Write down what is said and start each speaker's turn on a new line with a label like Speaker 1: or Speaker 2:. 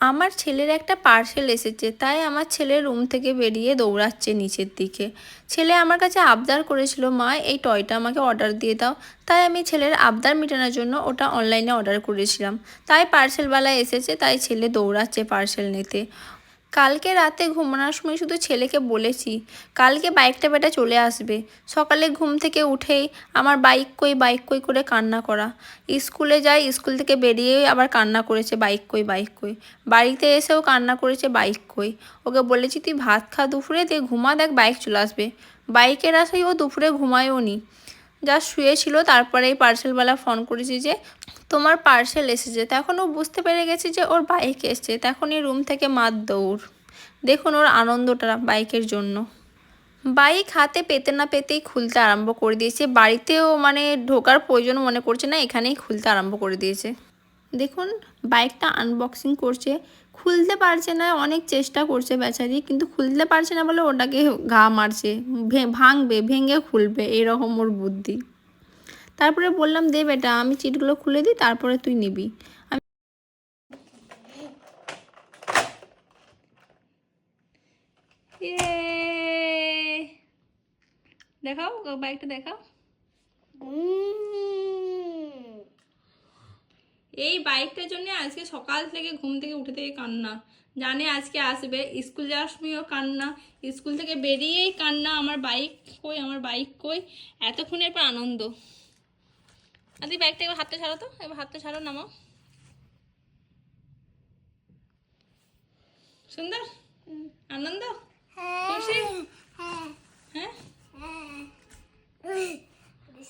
Speaker 1: আমার ছেলের একটা পার্সেল এসেছে, তাই আমার ছেলে রুম থেকে বেরিয়ে দৌড়াচ্ছে নিচের দিকে। ছেলে আমার কাছে আবদার করেছিল, মা এই টয়টা আমাকে অর্ডার দিয়ে দাও। তাই আমি ছেলের আবদার মেটানোর জন্য ওটা অনলাইনে অর্ডার করেছিলাম। তাই পার্সেলওয়ালা এসেছে, তাই ছেলে দৌড়াচ্ছে পার্সেল নিতে। কালকে রাতে ঘুমানোর সময় শুধু ছেলেকে বলেছি কালকে বাইকটা বেটা চলে আসবে। সকালে ঘুম থেকে উঠেই আমার বাইক কই করে কান্না করা। স্কুলে যাই, স্কুল থেকে বেরিয়েই আবার কান্না করেছে বাইক কই। বাড়িতে এসেও কান্না করেছে বাইক কই। ওকে বলেছি তুই ভাত খা দুপুরে, দিয়ে ঘুমা, দেখ বাইক চলে আসবে। বাইকের আশায় ও দুপুরে ঘুমায়ও নি, যা শুয়েছিল। তারপরে এই পার্সেলওয়ালা ফোন করেছি যে তোমার পার্সেল এসেছে। তখন ও বুঝতে পেরে গেছে যে ওর বাইক এসছে। তখনই রুম থেকে মার দৌড়। দেখুন ওর আনন্দটা বাইকের জন্য। বাইক হাতে পেতে না পেতেই খুলতে আরম্ভ করে দিয়েছে। বাড়িতেও মানে ঢোকার প্রয়োজন মনে করছে না, এখানেই খুলতে আরম্ভ করে দিয়েছে। দেখুন বাইকটা আনবক্সিং করছে, খুলতে পারছে না, অনেক চেষ্টা করছে বেচারি, কিন্তু খুলতে পারছে না বলে ওটাকে ঘা মারছে। ভাঙবে, ভেঙে খুলবে, এরকম ওর বুদ্ধি। তারপরে বললাম দে বেটা, আমি চিটগুলো খুলে দিই, তারপরে তুই নিবি। দেখাও বাইকটা দেখাও। এই বাইকটার জন্য আজকে সকাল থেকে ঘুম থেকে উঠে থেকে কান্না। জানে আজকে আসবে, স্কুল যাওয়ার সময়ও কান্না, স্কুল থেকে বেরিয়েই কান্না, আমার বাইক কই, আমার বাইক কই। এতক্ষণের পর আনন্দ। আদি বাইকটা এবার হাতটা ছাড়ো তো, এবার হাতটা ছাড়ো, নামাও। সুন্দর আনন্দ, খুশি। হ্যাঁ